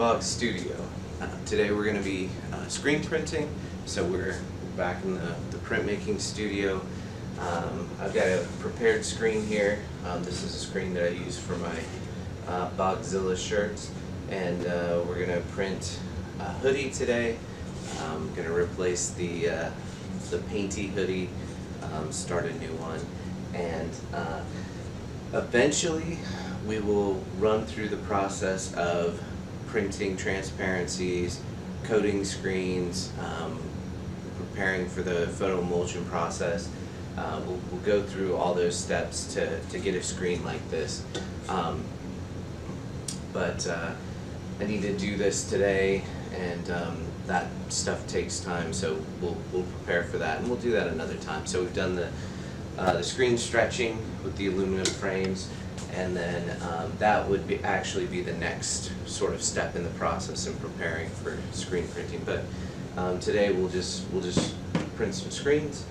Bogz Studio. Today we're going to be screen printing, so we're back in the printmaking studio. I've got a prepared screen here. This is a screen that I use for my Bogzilla shirts, and we're going to print a hoodie today. I'm going to replace the painty hoodie, start a new one, and eventually we will run through the process of printing transparencies, coating screens, preparing for the photo emulsion process. We'll go through all those steps to get a screen like this. But I need to do this today, and that stuff takes time, so we'll prepare for that, and we'll do that another time. So we've done the screen stretching with the aluminum frames, and then that would actually be the next sort of step in the process in preparing for screen printing. But today we'll just print some screens,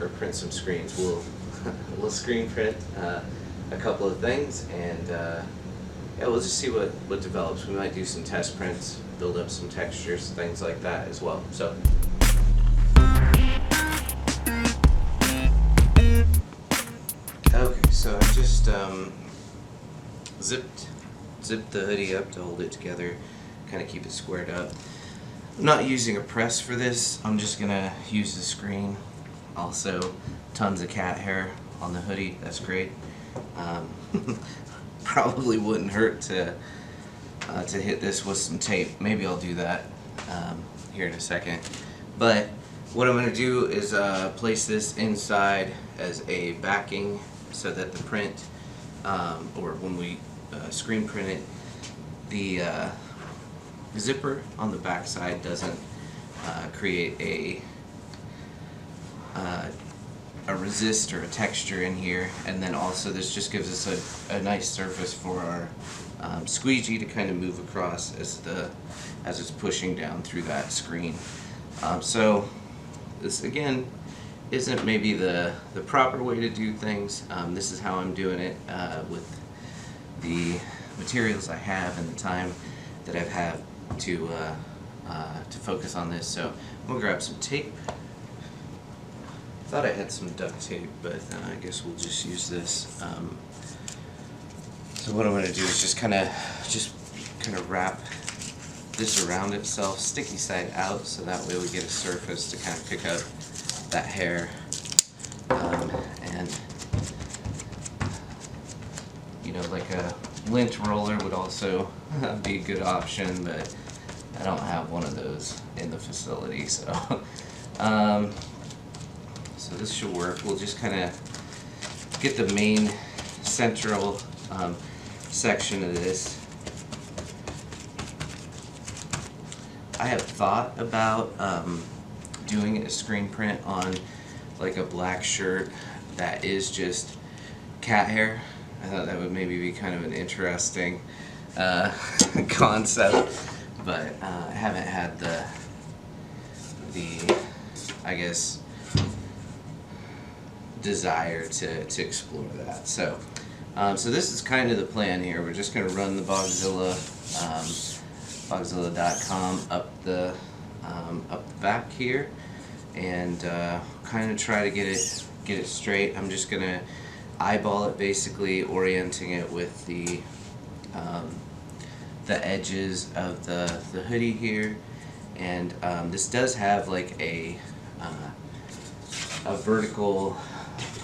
or print some screens. We'll screen print a couple of things, and yeah, we'll just see what develops. We might do some test prints, build up some textures, things like that as well. So. Okay, so I just zipped the hoodie up to hold it together, kind of keep it squared up. I'm not using a press for this. I'm just gonna use the screen. Also, tons of cat hair on the hoodie. That's great. Probably wouldn't hurt to hit this with some tape. Maybe I'll do that here in a second. But what I'm gonna do is place this inside as a backing, so that the print, or when we screen print it, the zipper on the back side doesn't create a resist or a texture in here, and then also this just gives us a nice surface for our squeegee to kind of move across as it's pushing down through that screen. So this again isn't maybe the proper way to do things. This is how I'm doing it with the materials I have and the time that I've had to focus on this. So I'm gonna grab some tape. Thought I had some duct tape, but I guess we'll just use this. So what I'm gonna do is just kind of wrap this around itself, sticky side out, so that way we get a surface to kind of pick up that hair, and you know, like a lint roller would also be a good option, but I don't have one of those in the facility, so so this should work. We'll just kind of get the main central section of this. I have thought about doing a screen print on like a black shirt that is just cat hair. I thought that would maybe be kind of an interesting concept, but I haven't had the I guess desire to explore that. So so this is kind of the plan here. We're just going to run the Bogzilla, Bogzilla.com up the back here, and kind of try to get it straight. I'm just gonna eyeball it, basically orienting it with the edges of the hoodie here, and this does have like a vertical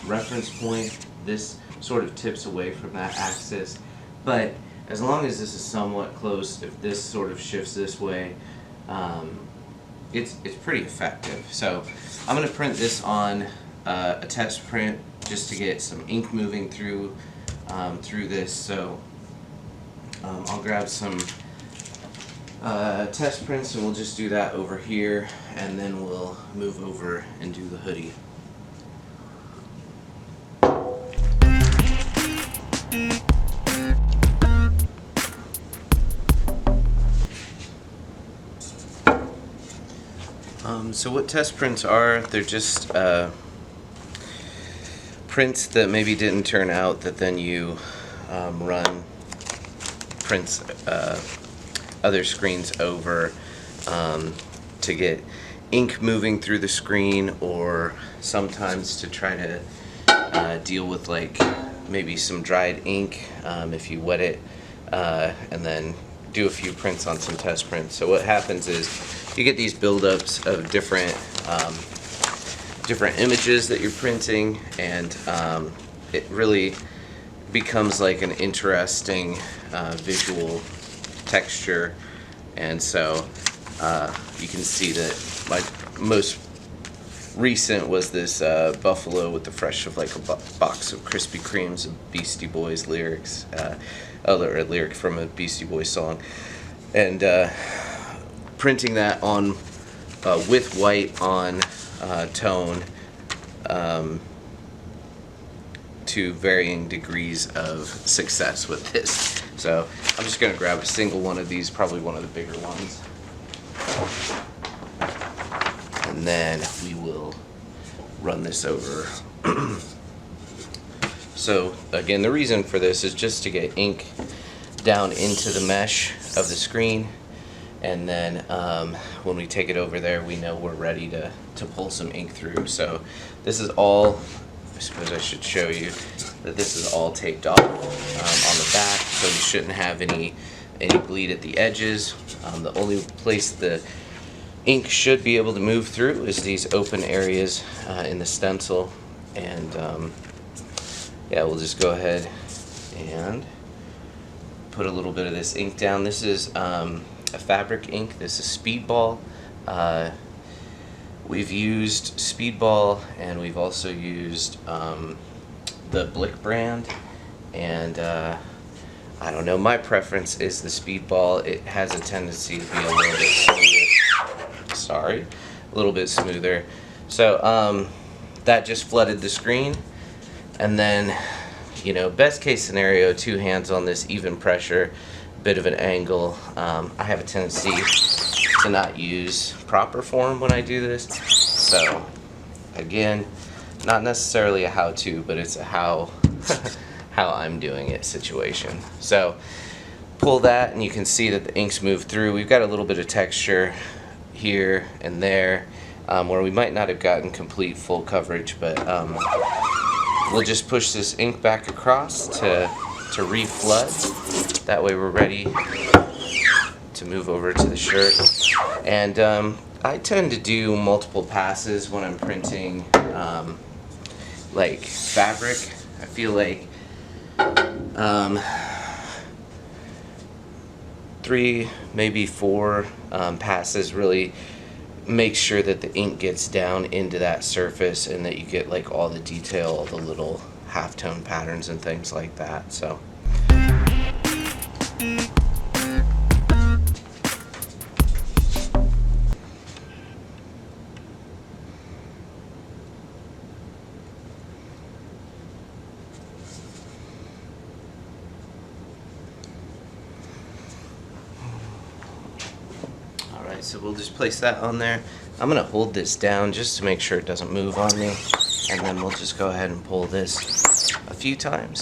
reference point. This sort of tips away from that axis, but as long as this is somewhat close, if this sort of shifts this way, it's pretty effective. So I'm going to print this on a test print just to get some ink moving through this. So I'll grab some test prints, and we'll just do that over here, and then we'll move over and do the hoodie. So what test prints are, they're just prints that maybe didn't turn out, that then you run prints other screens over to get ink moving through the screen, or sometimes to try to deal with like maybe some dried ink if you wet it, and then do a few prints on some test prints. So what happens is you get these buildups of different images that you're printing, and it really becomes like an interesting visual texture. And so you can see that my most recent was this buffalo with the fresh of like a box of Krispy Kremes of Beastie Boys lyrics, a lyric from a Beastie Boys song, and printing that on with white on tone to varying degrees of success with this. So I'm just gonna grab a single one of these, probably one of the bigger ones, and then we will run this over. So again, the reason for this is just to get ink down into the mesh of the screen, and then when we take it over there, we know we're ready to pull some ink through. So this is all, I suppose I should show you that this is all taped off on the back, so you shouldn't have any bleed at the edges. The only place the ink should be able to move through is these open areas in the stencil. And yeah, we'll just go ahead and put a little bit of this ink down. This is a fabric ink. This is Speedball. We've used Speedball, and we've also used the Blick brand, and I don't know, my preference is the Speedball. It has a tendency to be a little bit smoother. Sorry, a little bit smoother. So that just flooded the screen, and then, you know, best case scenario, 2 hands on this, even pressure, bit of an angle. I have a tendency to not use proper form when I do this. So again, not necessarily a how-to, but it's a how I'm doing it situation. So pull that, and you can see that the inks move through. We've got a little bit of texture here and there where we might not have gotten complete full coverage, but we'll just push this ink back across to reflood. That way we're ready to move over to the shirt. And I tend to do multiple passes when I'm printing like fabric. I feel like 3, maybe 4 passes really make sure that the ink gets down into that surface, and that you get like all the detail, all the little halftone patterns and things like that. So so we'll just place that on there. I'm gonna hold this down just to make sure it doesn't move on me, and then we'll just go ahead and pull this a few times.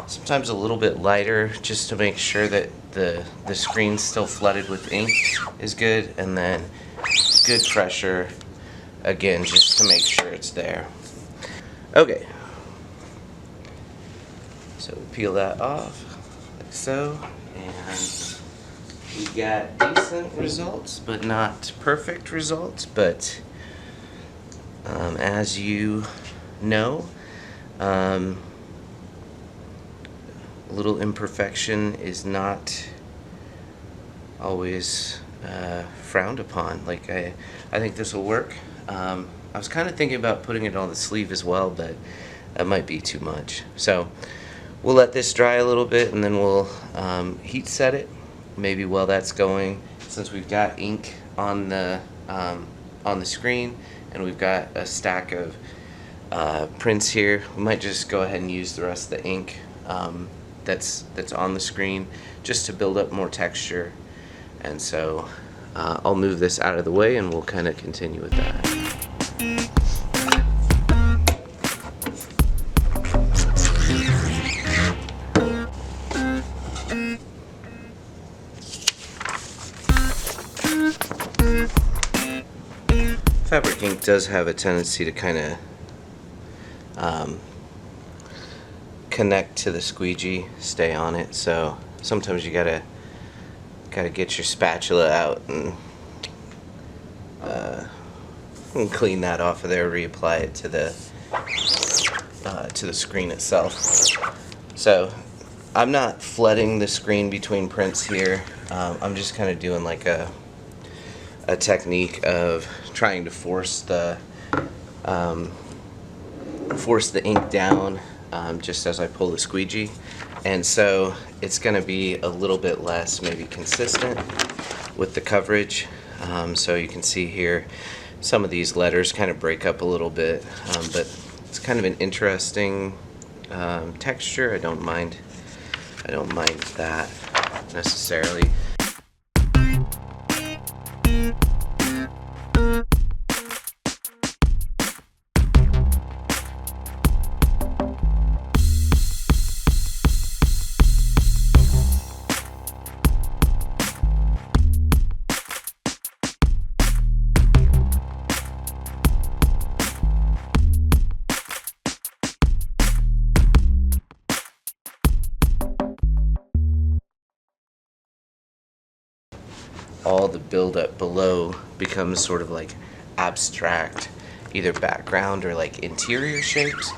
Sometimes a little bit lighter, just to make sure that the screen's still flooded with ink is good, and then good pressure again, just to make sure it's there. Okay. So peel that off, like so, and we got decent results, but not perfect results. But as you know, a little imperfection is not always frowned upon. Like I think this will work. I was kind of thinking about putting it on the sleeve as well, but that might be too much. So we'll let this dry a little bit, and then we'll heat set it. Maybe while that's going, since we've got ink on the screen, and we've got a stack of prints here, we might just go ahead and use the rest of the ink that's on the screen, just to build up more texture. And so I'll move this out of the way, and we'll kind of continue with that. Fabric ink does have a tendency to kind of connect to the squeegee, stay on it, so sometimes you gotta get your spatula out and clean that off of there, reapply it to the screen itself. So I'm not flooding the screen between prints here. I'm just kind of doing like a technique of trying to force the ink down just as I pull the squeegee, and so it's going to be a little bit less maybe consistent with the coverage. So you can see here some of these letters kind of break up a little bit, but it's kind of an interesting texture. I don't mind that necessarily. All the buildup below becomes sort of like abstract, either background or like interior shapes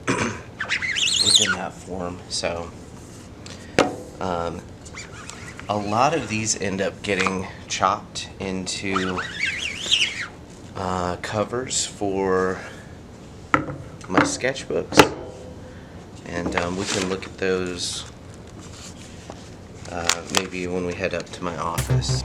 within that form. So a lot of these end up getting chopped into covers for my sketchbooks, and we can look at those maybe when we head up to my office.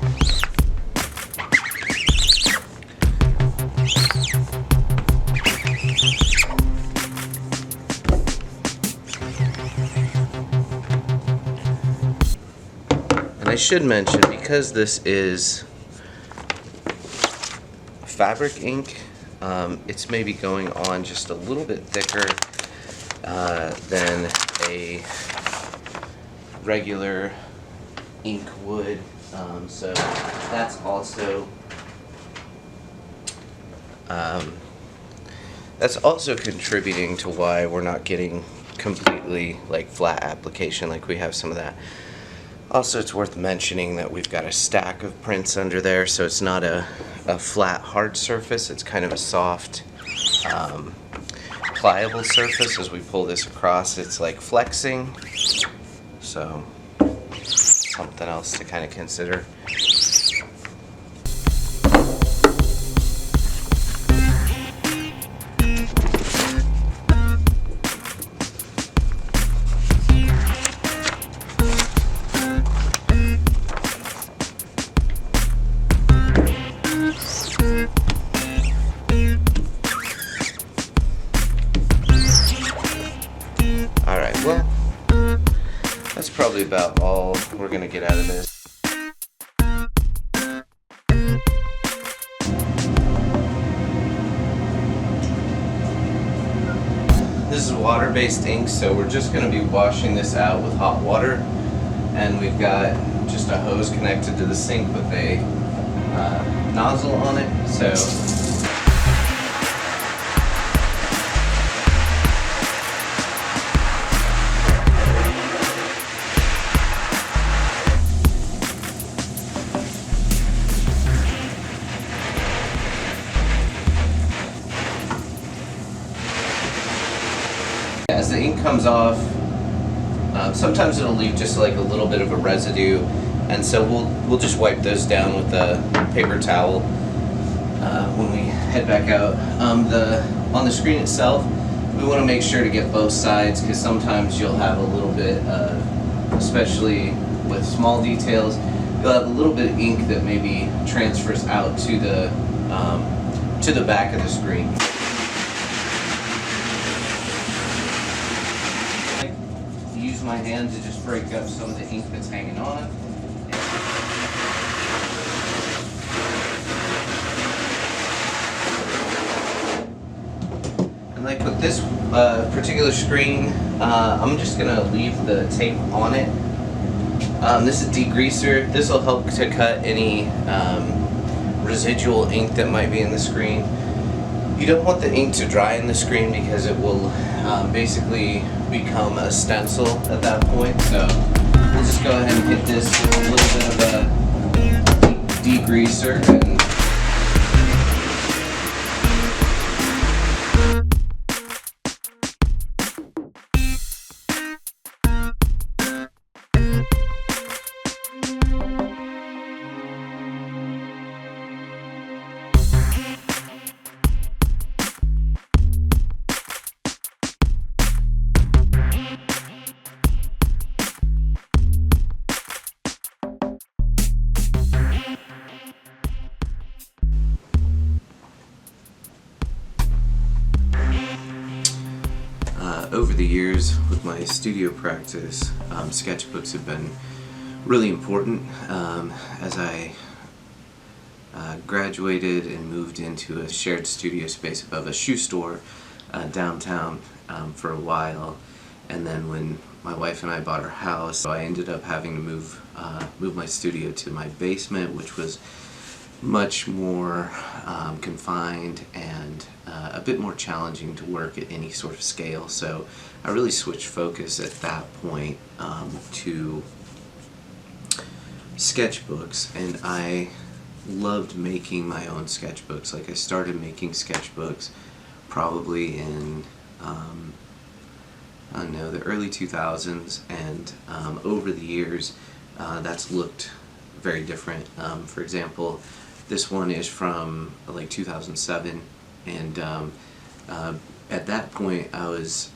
And I should mention, because this is fabric ink, it's maybe going on just a little bit thicker than a regular ink would, so that's also contributing to why we're not getting completely like flat application like we have some of that. Also, it's worth mentioning that we've got a stack of prints under there, so it's not a flat hard surface, it's kind of a soft pliable surface. As we pull this across, it's like flexing, so something else to kind of consider. Alright, well, that's probably about all we're going to get out of this. This is water-based ink, so we're just going to be washing this out with hot water, and we've got just a hose connected to the sink with a nozzle on it. So as the ink comes off, sometimes it'll leave just like a little bit of a residue, and so we'll just wipe those down with a paper towel when we head back out. On the screen itself, we want to make sure to get both sides, because sometimes you'll have a little bit of, especially with small details, you'll have a little bit of ink that maybe transfers out to the back of the screen. Use my hand to just break up some of the ink that's hanging on. And like with this particular screen, I'm just gonna leave the tape on it. This is degreaser. This will help to cut any residual ink that might be in the screen. You don't want the ink to dry in the screen because it will basically become a stencil at that point. So we'll just go ahead and hit this with a little bit of a degreaser and over the years with my studio practice, sketchbooks have been really important. As I graduated and moved into a shared studio space above a shoe store downtown for a while, and then when my wife and I bought our house, I ended up having to move my studio to my basement, which was much more confined and a bit more challenging to work at any sort of scale. So I really switched focus at that point to sketchbooks, and I loved making my own sketchbooks. Like, I started making sketchbooks probably in I don't know, the early 2000s, and over the years that's looked very different. For example, this one is from like 2007, and at that point I was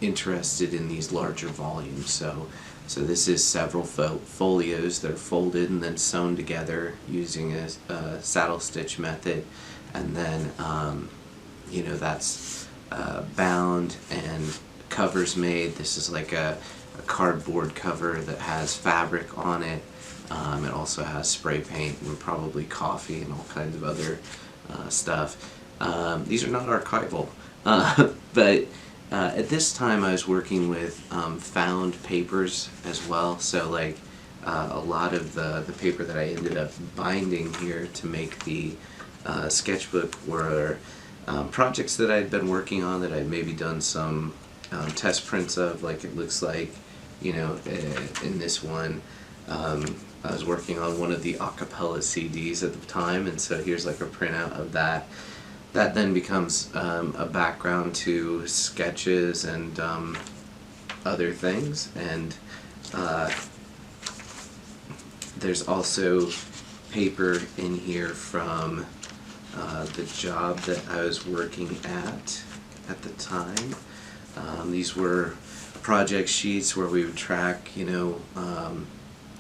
interested in these larger volumes. So this is several folios that are folded and then sewn together using a saddle stitch method, and then you know, that's bound and covers made. This is like a cardboard cover that has fabric on it. It also has spray paint and probably coffee and all kinds of other stuff. These are not archival, but at this time I was working with found papers as well. So like a lot of the paper that I ended up binding here to make the sketchbook were projects that I'd been working on that I'd maybe done some test prints of. Like, it looks like, you know, in this one, I was working on one of the acapella CDs at the time, and so here's like a printout of that. That then becomes a background to sketches and other things, and there's also paper in here from the job that I was working at the time. These were project sheets where we would track, you know,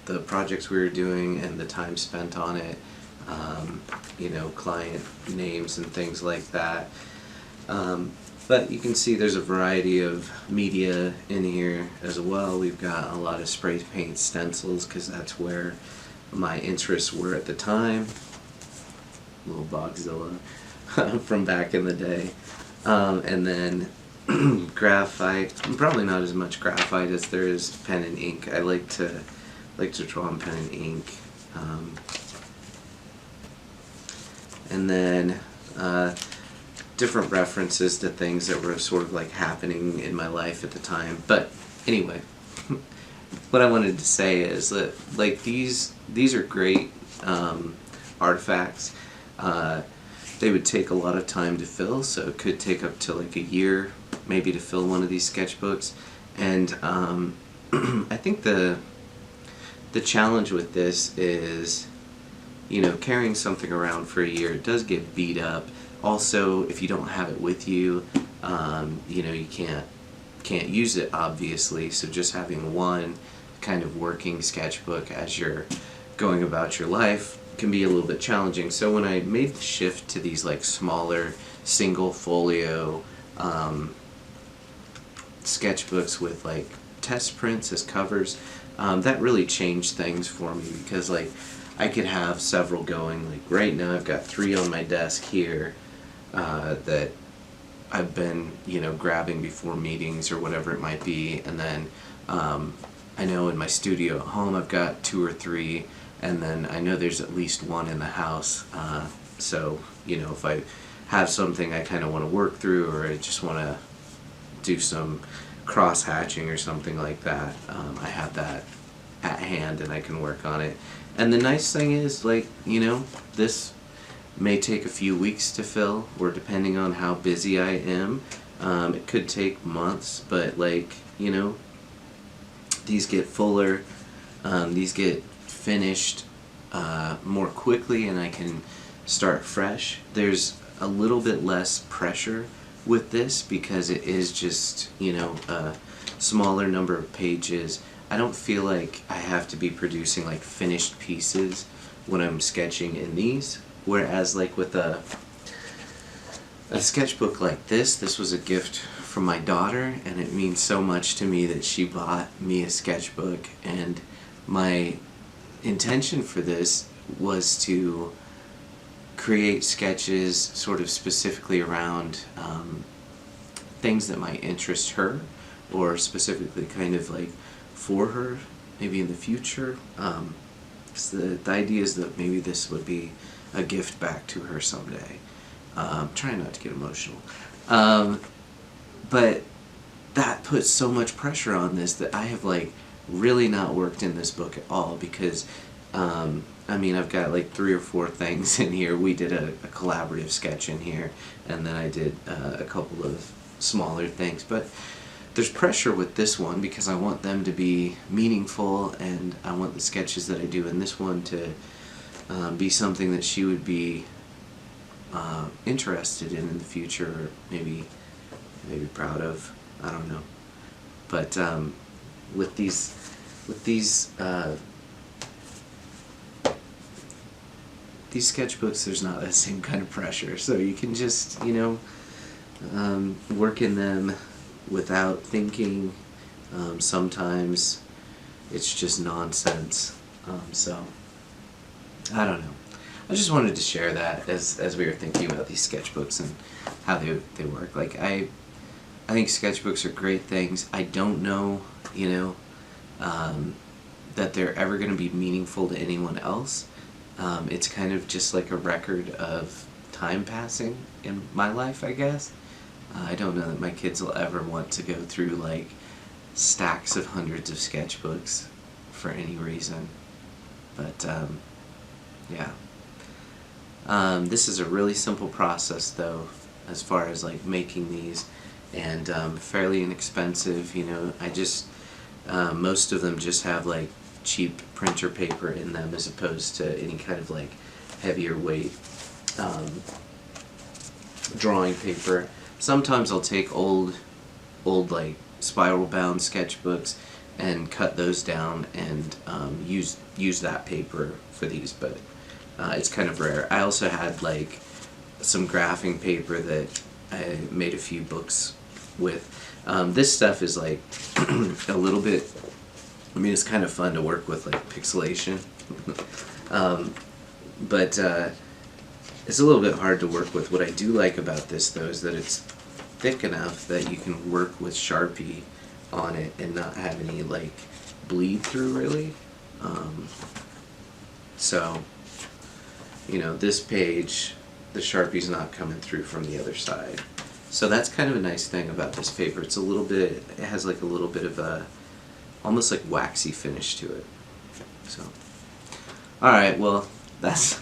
the projects we were doing and the time spent on it, you know, client names and things like that. But you can see there's a variety of media in here as well. We've got a lot of spray paint stencils because that's where my interests were at the time. Little Bogzilla from back in the day. And then graphite, probably not as much graphite as there is pen and ink. I like to draw in pen and ink. And then different references to things that were sort of like happening in my life at the time. But anyway, what I wanted to say is that, like, these are great artifacts. They would take a lot of time to fill, so it could take up to like a year maybe to fill one of these sketchbooks. And I think the challenge with this is, you know, carrying something around for a year, it does get beat up. Also, if you don't have it with you, you know, you can't use it, obviously. So just having one kind of working sketchbook as you're going about your life can be a little bit challenging. So when I made the shift to these like smaller single folio sketchbooks with like test prints as covers, that really changed things for me, because like I could have several going. Like right now I've got 3 on my desk here that I've been, you know, grabbing before meetings or whatever it might be, and then I know in my studio at home I've got 2 or 3, and then I know there's at least one in the house, so if I have something I kind of want to work through, or I just want to do some cross hatching or something like that, I have that at hand and I can work on it. And the nice thing is, this may take a few weeks to fill, or depending on how busy I am, it could take months, but these get fuller, these get finished more quickly, and I can start fresh. There's a little bit less pressure with this because it is just, a smaller number of pages. I don't feel like I have to be producing finished pieces when I'm sketching in these, whereas with a sketchbook like this was a gift from my daughter, and it means so much to me that she bought me a sketchbook, and my intention for this was to create sketches sort of specifically around things that might interest her, or specifically kind of for her, maybe in the future. So the idea is that maybe this would be a gift back to her someday. Trying not to get emotional. But that puts so much pressure on this that I have really not worked in this book at all, because I've got 3 or 4 things in here. We did a collaborative sketch in here, and then I did a couple of smaller things. But there's pressure with this one because I want them to be meaningful, and I want the sketches that I do in this one to be something that she would be interested in the future, or maybe proud of. I don't know. But with these sketchbooks, there's not that same kind of pressure, so you can just work in them without thinking. Sometimes it's just nonsense. So I don't know. I just wanted to share that as we were thinking about these sketchbooks and how they work. I think sketchbooks are great things. I don't know, that they're ever going to be meaningful to anyone else. It's kind of just like a record of time passing in my life, I guess. I don't know that my kids will ever want to go through stacks of hundreds of sketchbooks for any reason. But yeah. This is a really simple process, though, as far as making these, and fairly inexpensive. I just most of them just have cheap printer paper in them, as opposed to any kind of heavier weight drawing paper. Sometimes I'll take old spiral bound sketchbooks and cut those down and use that paper for these, but it's kind of rare. I also had some graphing paper that I made a few books with. This stuff is a little bit, it's kind of fun to work with, pixelation. But it's a little bit hard to work with. What I do like about this, though, is that it's thick enough that you can work with Sharpie on it and not have any bleed through, really. So this page, the Sharpie's not coming through from the other side. So that's kind of a nice thing about this paper. It's it has a little bit of a, almost waxy finish to it. So, alright, well, that's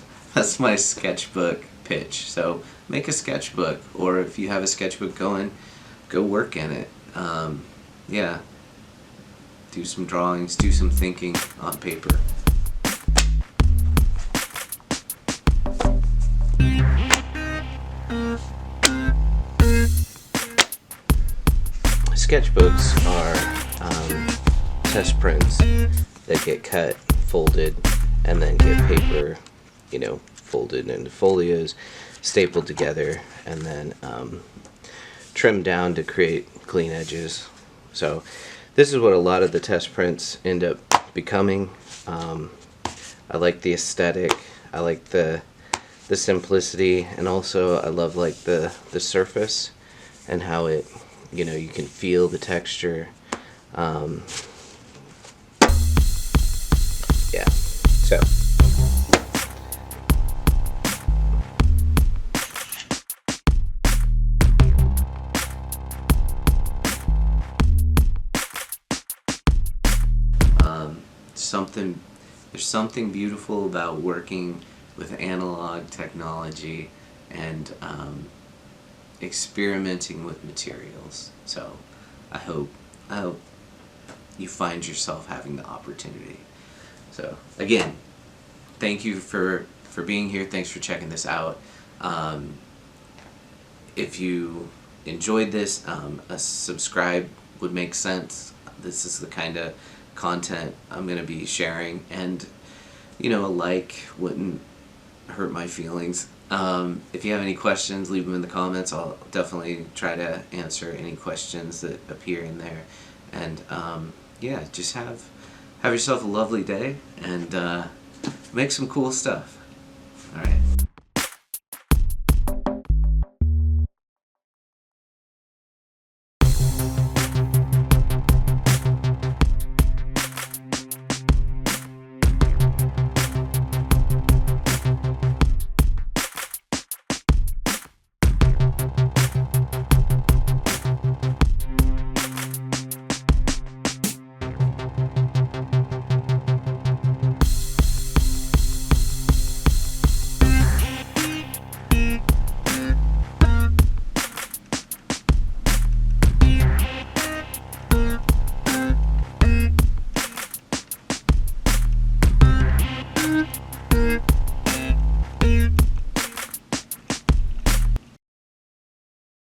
my sketchbook pitch. So make a sketchbook, or if you have a sketchbook going, go work in it. Yeah, do some drawings, do some thinking on paper. Sketchbooks are test prints that get cut, folded, and then get paper, folded into folios, stapled together, and then trimmed down to create clean edges. So this is what a lot of the test prints end up becoming. I like the aesthetic, I like the simplicity, and also I love the surface and how it, you can feel the texture. Yeah, so something beautiful about working with analog technology and experimenting with materials. So I hope you find yourself having the opportunity. So again, thank you for being here. Thanks for checking this out. If you enjoyed this, a subscribe would make sense. This is the kind of content I'm going to be sharing, and a like wouldn't hurt my feelings. If you have any questions, leave them in the comments. I'll definitely try to answer any questions that appear in there. And yeah, just have yourself a lovely day, and make some cool stuff. All right.